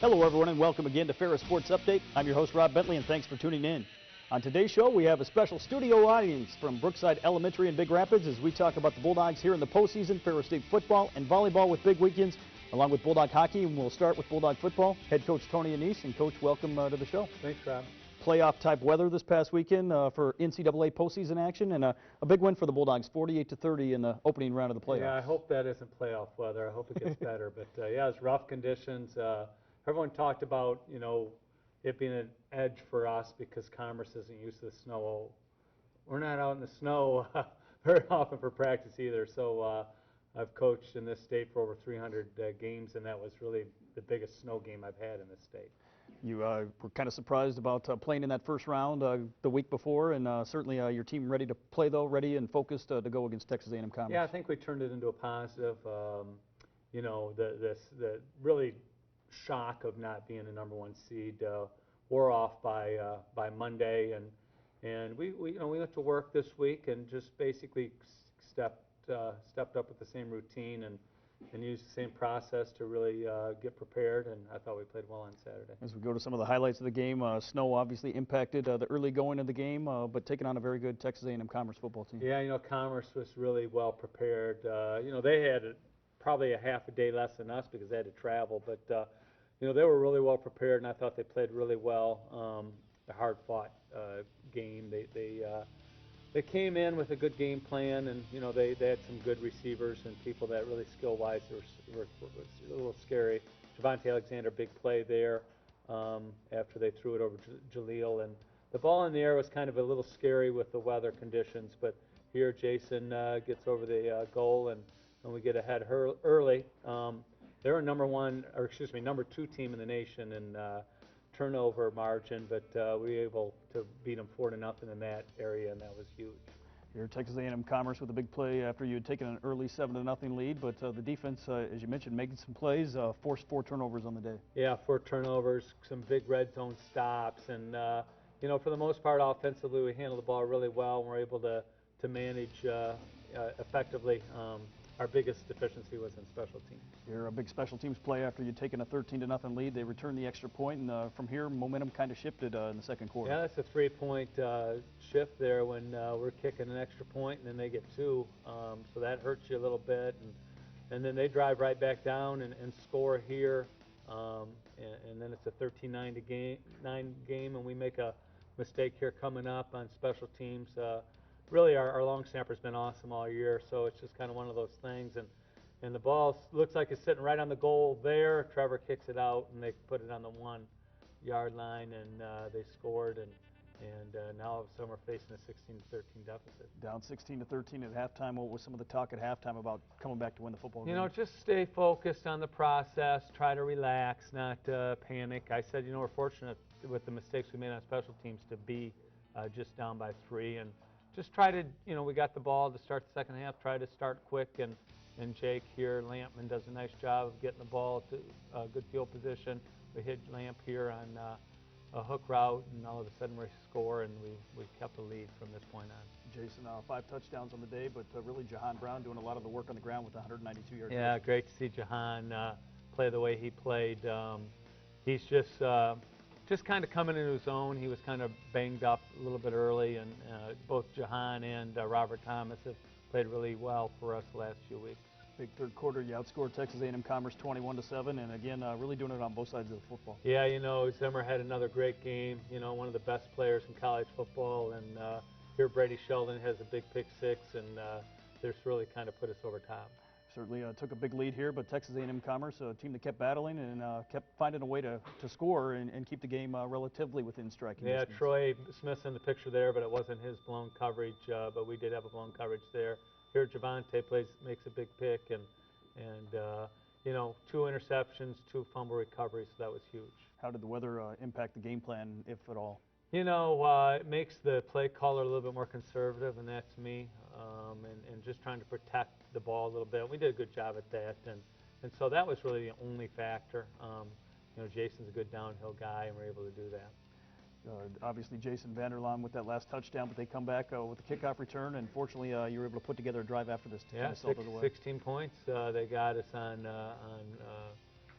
Hello everyone and welcome again to Ferris Sports Update. I'm your host Rob Bentley and thanks for tuning in. On today's show we have a special studio audience from Brookside Elementary in Big Rapids as we talk about the Bulldogs here in the postseason, Ferris State Football and volleyball with big weekends, along with Bulldog hockey, and we'll start with Bulldog football. Head coach Tony Annese, and coach, welcome to the show. Thanks, Rob. Playoff type weather this past weekend for NCAA postseason action, and a big win for the Bulldogs, 48-30 in the opening round of the playoffs. Yeah, I hope that isn't playoff weather. I hope it gets better. But yeah, it's rough conditions. Everyone talked about, it being an edge for us because Commerce isn't used to the snow. We're not out in the snow very often for practice either. So I've coached in this state for over 300 games, and that was really the biggest snow game I've had in this state. You were kind of surprised about playing in that first round the week before, and certainly your team ready to play, though, ready and focused to go against Texas A&M Commerce. Yeah, I think we turned it into a positive. The really shock of not being a number one seed wore off by Monday, and we went to work this week and just basically stepped up with the same routine and used the same process to really get prepared, and I thought we played well on Saturday. As we go to some of the highlights of the game, snow obviously impacted the early going of the game, but taking on a very good Texas A&M Commerce football team. Yeah, Commerce was really well prepared. They had probably a half a day less than us because they had to travel, but they were really well prepared, and I thought they played really well. A hard-fought game. They came in with a good game plan, and they had some good receivers and people that really skill-wise were a little scary. Javante Alexander, big play there after they threw it over Jaleel, and the ball in the air was kind of a little scary with the weather conditions. But here Jason gets over the goal, and we get ahead early. They're a number two team in the nation in turnover margin, but we were able to beat them 4-0 in that area, and that was huge. Here, Texas A&M Commerce with a big play after you had taken an early 7-0 lead, but the defense, as you mentioned, making some plays, forced 4 turnovers on the day. Yeah, 4 turnovers, some big red zone stops, and for the most part, offensively, we handled the ball really well, and we're able to manage effectively. Our biggest deficiency was in special teams. You're a big special teams play after you'd taken a 13-0 lead. They returned the extra point, and from here, momentum kind of shifted in the second quarter. Yeah, that's a 3-point shift there when we're kicking an extra point, and then they get 2. So that hurts you a little bit. And then they drive right back down and score here. And then it's a 13-9 game, and we make a mistake here coming up on special teams. Really, our long snapper's been awesome all year, so it's just kind of one of those things. And the ball looks like it's sitting right on the goal there. Trevor kicks it out, and they put it on the 1-yard line, and they scored. And now all of a sudden we're facing a 16-13 deficit. Down 16-13 at halftime. What was some of the talk at halftime about coming back to win the football game? Just stay focused on the process. Try to relax, not panic. I said, we're fortunate with the mistakes we made on special teams to be just down by 3, and just try to, we got the ball to start the second half, try to start quick, and Jake here, Lampman, does a nice job of getting the ball to a good field position. We hit Lamp here on a hook route, and all of a sudden we score, and we kept the lead from this point on. Jason, 5 touchdowns on the day, but really Jahan Brown doing a lot of the work on the ground with 192 yards. Yeah, great to see Jahan play the way he played. He's just kind of coming into his own. He was kind of banged up a little bit early, and both Jahan and Robert Thomas have played really well for us the last few weeks. Big third quarter, you outscored Texas A&M Commerce 21-7, and again, really doing it on both sides of the football. Yeah, Zimmer had another great game. One of the best players in college football, and here Brady Sheldon has a big pick 6, and this really kind of put us over top. Certainly took a big lead here, but Texas A&M Commerce, a team that kept battling and kept finding a way to score and keep the game relatively within striking distance. Yeah, Troy Smith's in the picture there, but it wasn't his blown coverage, but we did have a blown coverage there. Here Javante makes a big pick, and 2 interceptions, 2 fumble recoveries, so that was huge. How did the weather impact the game plan, if at all? It makes the play caller a little bit more conservative, and that's me, and just trying to protect the ball a little bit. We did a good job at that, and so that was really the only factor. Jason's a good downhill guy, and we're able to do that. Obviously, Jason Vanderlaan with that last touchdown, but they come back with a kickoff return, and fortunately, you were able to put together a drive after this to kind of salt it away. 16 points. They got us on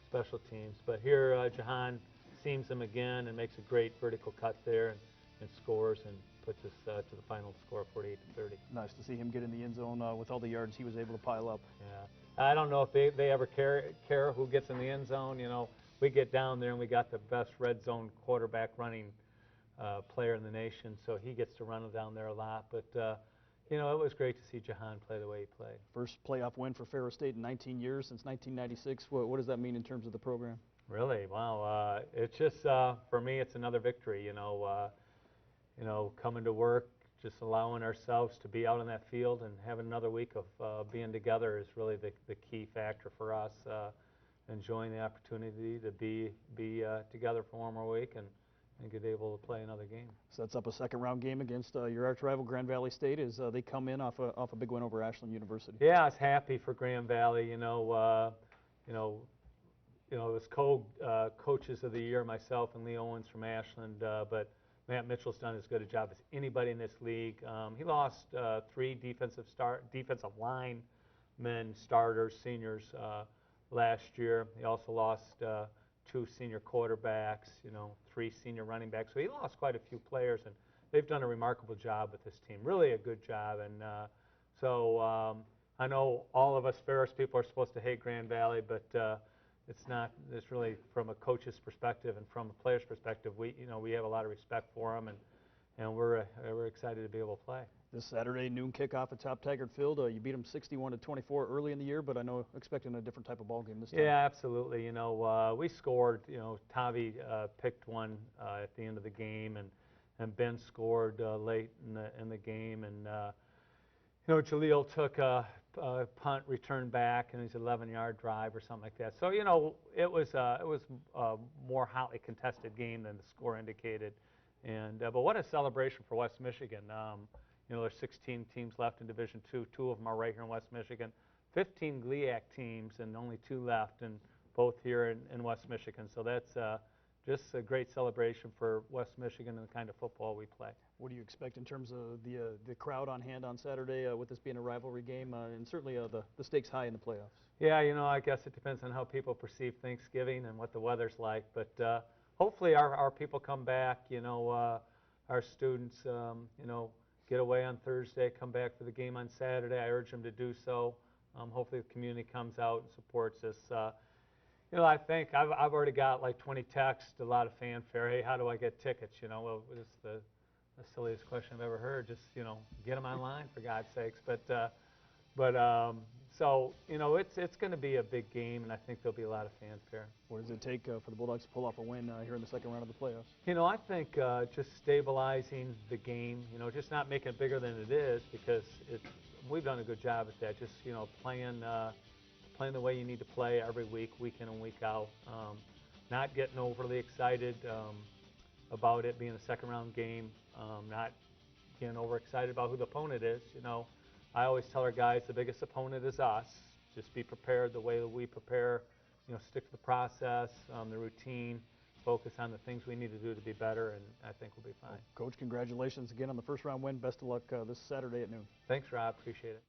special teams. But here, Jahan seams them again and makes a great vertical cut there and scores and puts us to the final score of 48-30. Nice to see him get in the end zone with all the yards he was able to pile up. Yeah, I don't know if they ever care who gets in the end zone. You know, we get down there and we got the best red zone quarterback running player in the nation, so he gets to run down there a lot. But you know, it was great to see Jahan play the way he played. First playoff win for Ferris State in 19 years, since 1996. What does that mean in terms of the program? Really? Wow. It's just, for me, it's another victory, you know, coming to work, just allowing ourselves to be out on that field and having another week of being together is really the key factor for us. Enjoying the opportunity to be together for one more week and get able to play another game. Sets up a second-round game against your arch rival Grand Valley State as they come in off a big win over Ashland University. Yeah, I was happy for Grand Valley. You know, it was coaches of the year, myself and Lee Owens from Ashland, but Matt Mitchell's done as good a job as anybody in this league. He lost 3 defensive linemen starters, seniors, last year. He also lost 2 senior quarterbacks, you know, 3 senior running backs. So he lost quite a few players, and they've done a remarkable job with this team. Really a good job, and so I know all of us Ferris people are supposed to hate Grand Valley, but it's not. It's really from a coach's perspective and from a player's perspective. We have a lot of respect for them, and we're excited to be able to play. This Saturday, noon kickoff at Top Taggart Field. You beat them 61-24 early in the year, but I know expecting a different type of ball game this time. Yeah, absolutely. You know, we scored. You know, Tavi picked one at the end of the game, and Ben scored late in the game, and you know, Jaleel took a punt, return back, and his 11-yard drive or something like that. So you know, it was a more hotly contested game than the score indicated, and but what a celebration for West Michigan. You know, there's 16 teams left in Division II. 2 of them are right here in West Michigan. 15 GLIAC teams and only 2 left, and both here in West Michigan. So that's just a great celebration for West Michigan and the kind of football we play. What do you expect in terms of the crowd on hand on Saturday with this being a rivalry game and certainly the stakes high in the playoffs? Yeah, you know, I guess it depends on how people perceive Thanksgiving and what the weather's like. But hopefully our people come back, you know, our students, you know, get away on Thursday, come back for the game on Saturday. I urge them to do so. Hopefully the community comes out and supports us. You know, I think I've already got like 20 texts, a lot of fanfare. Hey, how do I get tickets? You know, well, it's the silliest question I've ever heard. Just, you know, get them online for God's sakes. So, you know, it's going to be a big game, and I think there'll be a lot of fanfare. What does it take for the Bulldogs to pull off a win here in the second round of the playoffs? You know, I think just stabilizing the game, you know, just not making it bigger than it is, because we've done a good job at that. Just, you know, playing the way you need to play every week, week in and week out. Not getting overly excited about it being a second-round game. Not getting overexcited about who the opponent is, you know. I always tell our guys the biggest opponent is us. Just be prepared the way that we prepare. You know, stick to the process, the routine, focus on the things we need to do to be better, and I think we'll be fine. Well, Coach, congratulations again on the first round win. Best of luck this Saturday at noon. Thanks, Rob. Appreciate it.